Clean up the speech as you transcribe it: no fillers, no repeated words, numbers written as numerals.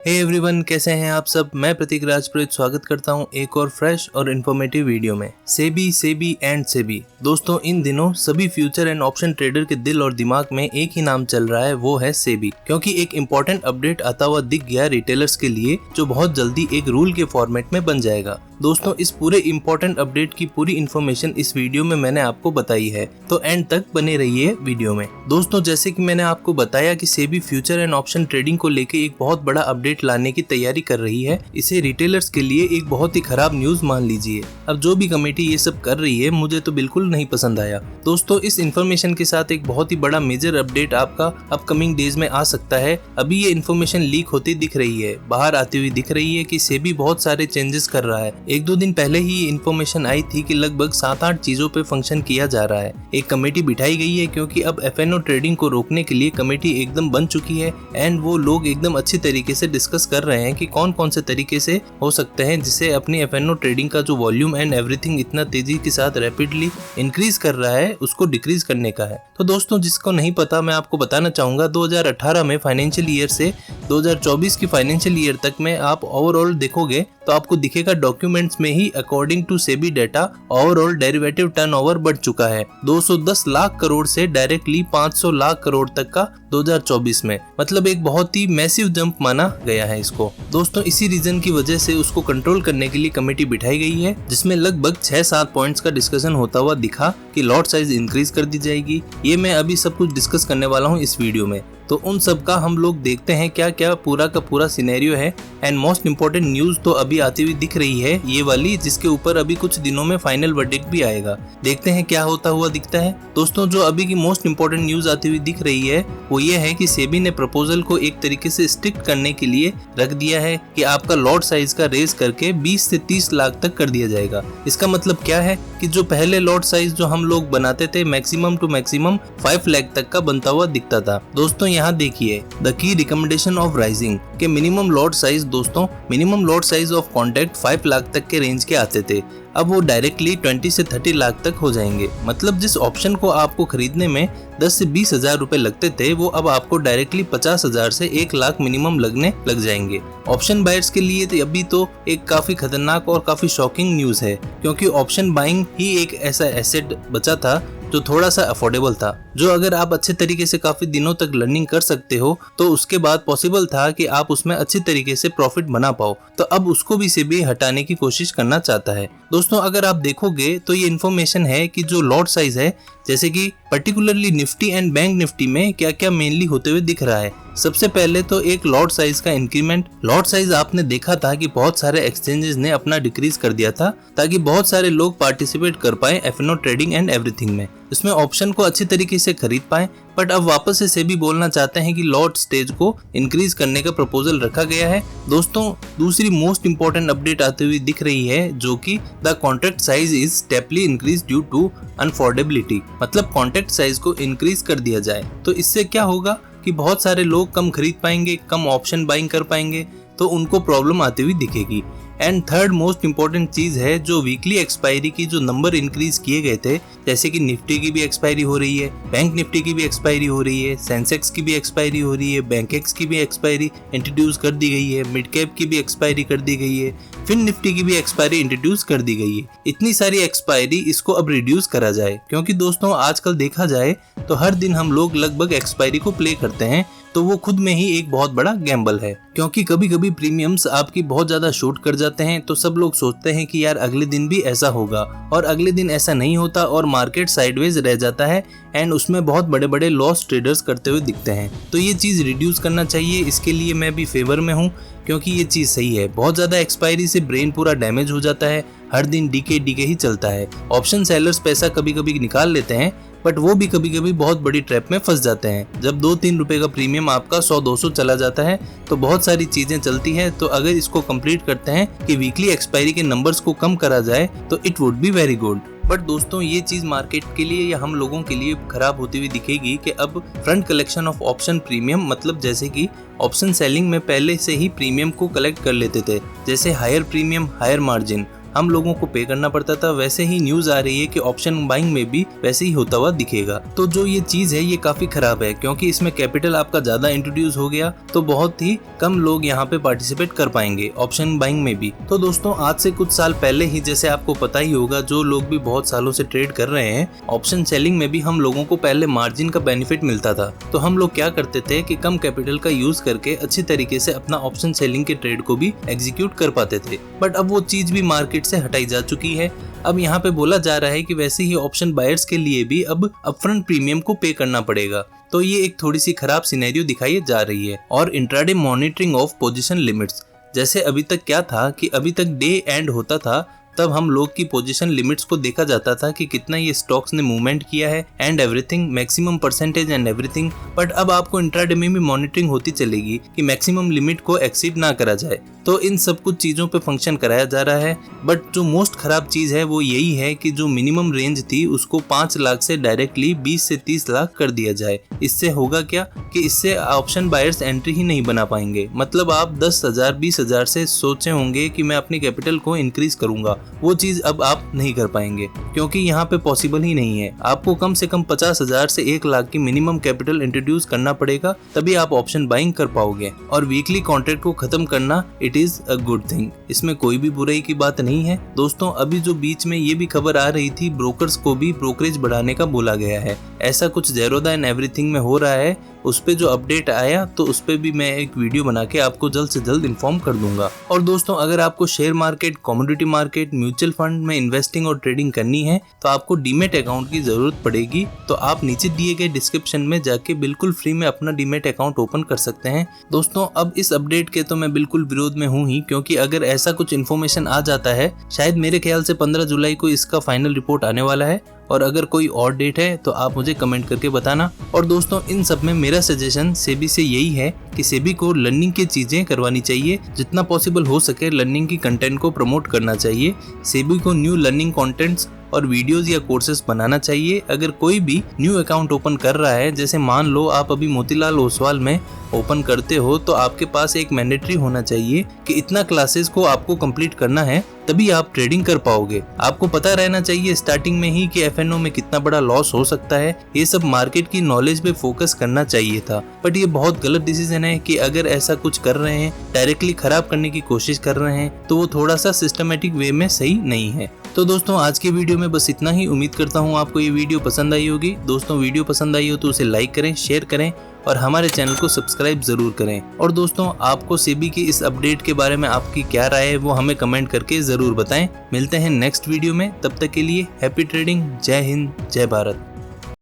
Hey everyone, कैसे हैं आप सब। मैं प्रतीक राजपुरोहित स्वागत करता हूं एक और फ्रेश और इन्फॉर्मेटिव वीडियो में। सेबी एंड सेबी दोस्तों, इन दिनों सभी फ्यूचर एंड ऑप्शन ट्रेडर के दिल और दिमाग में एक ही नाम चल रहा है, वो है सेबी। क्योंकि एक इम्पोर्टेंट अपडेट आता हुआ दिख गया रिटेलर्स के लिए, जो बहुत जल्दी एक रूल के फॉर्मेट में बन जाएगा। दोस्तों, इस पूरे इम्पोर्टेंट अपडेट की पूरी इन्फॉर्मेशन इस वीडियो में मैंने आपको बताई है, तो एंड तक बने रहिए वीडियो में। दोस्तों, जैसे कि मैंने आपको बताया कि SEBI future and option trading को लेके एक बहुत बड़ा अपडेट लाने की तैयारी कर रही है। इसे रिटेलर्स के लिए एक बहुत ही खराब न्यूज मान लीजिए। अब जो भी कमेटी ये सब कर रही है, मुझे तो बिल्कुल नहीं पसंद आया। दोस्तों, इस इन्फॉर्मेशन के साथ एक बहुत ही बड़ा मेजर अपडेट आपका अपकमिंग डेज में आ सकता है। अभी ये इन्फॉर्मेशन लीक होती दिख रही है, बाहर आती हुई दिख रही है कि सेबी बहुत सारे चेंजेस कर रहा है। एक दो दिन पहले ही ये इन्फॉर्मेशन आई थी कि लगभग 7-8 चीजों पे फंक्शन किया जा रहा है। एक कमेटी बिठाई गई है, क्योंकि अब एफएनओ ट्रेडिंग को रोकने के लिए कमेटी एकदम बन चुकी है एंड वो लोग एकदम अच्छी तरीके से डिस्कस कर रहे हैं कि कौन कौन से तरीके से हो सकते हैं जिससे अपनी एफएनओ ट्रेडिंग का जो वॉल्यूम एंड एवरीथिंग इतना तेजी के साथ रैपिडली इंक्रीज कर रहा है, उसको डिक्रीज करने का है। तो दोस्तों, जिसको नहीं पता, मैं आपको बताना चाहूंगा 2018 में फाइनेंशियल ईयर से 2024 की फाइनेंशियल ईयर तक में आप ओवरऑल देखोगे तो आपको दिखेगा डॉक्यूमेंट्स में ही according to SEBI data overall derivative turnover बढ़ चुका है 210 लाख करोड़ से डायरेक्टली 500 लाख करोड़ तक का 2024 में। मतलब एक बहुत ही मैसिव जंप माना गया है इसको। दोस्तों, इसी रीजन की वजह से उसको कंट्रोल करने के लिए कमेटी बिठाई गई है, जिसमें लगभग 6-7 पॉइंट्स का डिस्कशन होता हुआ दिखा कि लॉट साइज इंक्रीज कर दी जाएगी। ये मैं अभी सब कुछ डिस्कस करने वाला हूँ इस वीडियो में। तो उन सब का हम लोग देखते हैं क्या क्या पूरा का पूरा सिनेरियो है। एंड मोस्ट इम्पोर्टेंट न्यूज तो अभी आती हुई दिख रही है, ये वाली, जिसके ऊपर अभी कुछ दिनों में फाइनल वर्डिक्ट भी आएगा। देखते हैं क्या होता हुआ दिखता है। दोस्तों, जो अभी की मोस्ट इम्पोर्टेंट न्यूज आती हुई दिख रही है वो ये है कि सेबी ने प्रपोजल को एक तरीके से स्ट्रिक्ट करने के लिए रख दिया है कि आपका लॉट साइज का रेज करके 20 से 30 लाख तक कर दिया जाएगा। इसका मतलब क्या है कि जो पहले लॉट साइज जो हम लोग बनाते थे मैक्सिमम टू मैक्सिमम 5 लाख तक का बनता हुआ दिखता था। दोस्तों, यहाँ देखिए the key recommendation of rising के मिनिमम लॉट साइज, दोस्तों minimum lot size of contract 5 lakh तक के रेंज के आते थे, अब वो डायरेक्टली 20 से 30 लाख तक हो जाएंगे। मतलब जिस ऑप्शन को आपको खरीदने में 10 से 20 हजार रुपए लगते थे, वो अब आपको डायरेक्टली 50 हजार से 1 लाख मिनिमम लगने लग जाएंगे। ऑप्शन बायर्स के लिए तो अभी तो एक काफी खतरनाक और काफी शॉकिंग न्यूज है, क्योंकि ऑप्शन बाइंग ही एक ऐसा एसेट बचा था जो थोड़ा सा अफोर्डेबल था, जो अगर आप अच्छे तरीके से काफी दिनों तक लर्निंग कर सकते हो तो उसके बाद पॉसिबल था कि आप उसमें अच्छी तरीके से प्रॉफिट बना पाओ। तो अब उसको भी सेबी हटाने की कोशिश करना चाहता है। दोस्तों, अगर आप देखोगे तो ये इन्फॉर्मेशन है कि जो लॉट साइज है, जैसे कि particularly Nifty and bank Nifty में क्या क्या मेनली होते हुए दिख रहा है। सबसे पहले तो एक लॉट साइज का इंक्रीमेंट। लॉट साइज आपने देखा था कि बहुत सारे एक्सचेंजेस ने अपना डिक्रीज कर दिया था ताकि बहुत सारे लोग पार्टिसिपेट कर पाए एफएनओ ट्रेडिंग एंड एवरीथिंग में, इसमें ऑप्शन को अच्छी तरीके से खरीद पाए। बट अब वापस से सेबी बोलना चाहते हैं कि लॉट स्टेज को इंक्रीज करने का प्रपोजल रखा गया है। दोस्तों, दूसरी मोस्ट इंपॉर्टेंट अपडेट आती हुई दिख रही है, जो कि the contract size is steeply increase due to unaffordability. मतलब कॉन्ट्रैक्ट साइज को इंक्रीज कर दिया जाए तो इससे क्या होगा कि बहुत सारे लोग कम खरीद पाएंगे, कम ऑप्शन बाइंग कर पाएंगे, तो उनको प्रॉब्लम आती हुई दिखेगी। एंड थर्ड मोस्ट इम्पोर्टेंट चीज है, जो वीकली एक्सपायरी की जो नंबर इंक्रीज किए गए थे, जैसे कि निफ्टी की भी एक्सपायरी हो रही है, बैंक निफ्टी की भी एक्सपायरी हो रही है, सेंसेक्स की भी एक्सपायरी हो रही है, बैंकेक्स की भी एक्सपायरी इंट्रोड्यूस कर दी गई है, मिड कैप की भी एक्सपायरी कर दी गई है, फिन निफ्टी की भी एक्सपायरी इंट्रोड्यूस कर दी गई है। इतनी सारी एक्सपायरी, इसको अब रिड्यूस करा जाए, क्योंकि दोस्तों आजकल देखा जाए तो हर दिन हम लोग लगभग एक्सपायरी को प्ले करते हैं, तो वो खुद में ही एक बहुत बड़ा गैम्बल है। क्योंकि कभी कभी प्रीमियम्स आपकी बहुत ज्यादा शूट कर जाते हैं, तो सब लोग सोचते हैं कि यार अगले दिन भी ऐसा होगा, और अगले दिन ऐसा नहीं होता और मार्केट साइडवेज रह जाता है एंड उसमें बहुत बड़े बड़े लॉस ट्रेडर्स करते हुए दिखते हैं। तो ये चीज रिड्यूस करना चाहिए, इसके लिए मैं भी फेवर में हूँ, क्योंकि ये चीज सही है। बहुत ज्यादा एक्सपायरी से ब्रेन पूरा डैमेज हो जाता है, हर दिन डीके ही चलता है। ऑप्शन सेलर्स पैसा कभी कभी निकाल लेते हैं, बट वो भी कभी कभी बहुत बड़ी ट्रैप में फंस जाते हैं। जब 2-3 रुपए का प्रीमियम आपका 100-200 चला जाता है तो बहुत सारी चीजें चलती है। तो अगर इसको कंप्लीट करते हैं कि वीकली एक्सपायरी के नंबर्स को कम करा जाए तो it would be very good. But दोस्तों, ये चीज मार्केट के लिए या हम लोगों के लिए खराब होती हुई दिखेगी कि अब front collection of option premium, मतलब जैसे कि ऑप्शन सेलिंग में पहले से ही प्रीमियम को कलेक्ट कर लेते थे, जैसे हायर प्रीमियम हायर मार्जिन, हम लोगों को पे करना पड़ता था, वैसे ही न्यूज आ रही है कि ऑप्शन बाइंग में भी वैसे ही होता हुआ दिखेगा। तो जो ये चीज है ये काफी खराब है, क्योंकि इसमें कैपिटल आपका ज्यादा इंट्रोड्यूस हो गया तो बहुत ही कम लोग यहाँ पे पार्टिसिपेट कर पाएंगे ऑप्शन बाइंग में भी। तो दोस्तों आज से कुछ साल पहले ही, जैसे आपको पता ही होगा, जो लोग भी बहुत सालों से ट्रेड कर रहे हैं, ऑप्शन सेलिंग में भी हम लोगों को पहले मार्जिन का बेनिफिट मिलता था। तो हम लोग क्या करते थे कि कम कैपिटल का यूज करके अच्छी तरीके से अपना ऑप्शन सेलिंग के ट्रेड को भी एग्जीक्यूट कर पाते थे। बट अब वो चीज भी मार्केट से हटाई जा चुकी है। अब यहाँ पे बोला जा रहा है कि वैसे ही ऑप्शन बायर्स के लिए भी अब अपफ्रंट प्रीमियम को पे करना पड़ेगा। तो ये एक थोड़ी सी खराब सिनेरियो दिखाई जा रही है। और intraday monitoring of position limits, जैसे अभी तक क्या था कि अभी तक डे एंड होता था तब हम लोग की पोजीशन लिमिट्स को देखा जाता था कि कितना ये स्टॉक्स ने मूवमेंट किया है and everything, maximum percentage and everything. But अब आपको इंट्राडे में भी मॉनिटरिंग होती चलेगी कि मैक्सिमम लिमिट को एक्सीड ना करा जाए। तो इन सब कुछ चीजों पे फंक्शन कराया जा रहा है। बट जो मोस्ट खराब चीज है वो यही है कि जो मिनिमम रेंज थी उसको 5 लाख से डायरेक्टली 20 से 30 लाख कर दिया जाए। इससे होगा क्या कि इससे ऑप्शन बायर्स एंट्री ही नहीं बना पाएंगे। मतलब आप 10,000 20,000 से सोचे होंगे कि मैं अपनी कैपिटल को इंक्रीज करूंगा, वो चीज अब आप नहीं कर पाएंगे, क्योंकि यहाँ पे पॉसिबल ही नहीं है। आपको कम से कम 50,000 से 1 लाख की मिनिमम कैपिटल इंट्रोड्यूस करना पड़ेगा, तभी आप ऑप्शन बाइंग कर पाओगे। और वीकली कॉन्ट्रैक्ट को खत्म करना it is a good thing, इसमें कोई भी बुराई की बात नहीं है। दोस्तों अभी जो बीच में ये भी खबर आ रही थी, ब्रोकर्स को भी ब्रोकरेज बढ़ाने का बोला गया है। ऐसा कुछ ज़ेरोधा एंड एवरीथिंग में हो रहा है। उस पे जो अपडेट आया तो उस पे भी मैं एक वीडियो बना के आपको जल्द से जल्द इन्फॉर्म कर दूंगा। और दोस्तों अगर आपको share market, commodity market, mutual fund में इन्वेस्टिंग और ट्रेडिंग करनी है तो आपको डीमेट अकाउंट की जरूरत पड़ेगी। तो आप नीचे दिए गए डिस्क्रिप्शन में जाके बिल्कुल फ्री में अपना डीमेट अकाउंट ओपन कर सकते हैं। दोस्तों अब इस अपडेट के तो मैं बिल्कुल विरोध में हूँ ही, क्योंकि अगर ऐसा कुछ इन्फॉर्मेशन आ जाता है, शायद मेरे ख्याल से 15 जुलाई को इसका फाइनल रिपोर्ट आने वाला है। और अगर कोई और डेट है तो आप मुझे कमेंट करके बताना। और दोस्तों इन सब में मेरा सजेशन सेबी से यही है कि सेबी को लर्निंग की चीजें करवानी चाहिए, जितना पॉसिबल हो सके लर्निंग की कंटेंट को प्रमोट करना चाहिए। सेबी को न्यू लर्निंग कंटेंट्स और वीडियोस या कोर्सेज बनाना चाहिए। अगर कोई भी न्यू अकाउंट ओपन कर रहा है, जैसे मान लो आप अभी मोतीलाल ओसवाल में ओपन करते हो, तो आपके पास एक मैंडेटरी होना चाहिए कि इतना क्लासेस को आपको कंप्लीट करना है, तभी आप ट्रेडिंग कर पाओगे। आपको पता रहना चाहिए स्टार्टिंग में ही कि एफएनओ में कितना बड़ा लॉस हो सकता है। ये सब मार्केट की नॉलेज पे फोकस करना चाहिए था। बट ये बहुत गलत डिसीजन है कि अगर ऐसा कुछ कर रहे हैं, डायरेक्टली खराब करने की कोशिश कर रहे हैं, तो वो थोड़ा सा सिस्टमेटिक वे में सही नहीं है। तो दोस्तों आज के वीडियो में बस इतना ही। उम्मीद करता हूँ आपको ये वीडियो पसंद आई होगी। दोस्तों वीडियो पसंद आई हो तो उसे लाइक करें, शेयर करें और हमारे चैनल को सब्सक्राइब जरूर करें। और दोस्तों आपको सेबी की इस अपडेट के बारे में आपकी क्या राय है वो हमें कमेंट करके जरूर बताएं। मिलते हैं नेक्स्ट वीडियो में, तब तक के लिए हैप्पी ट्रेडिंग। जय हिंद, जय भारत।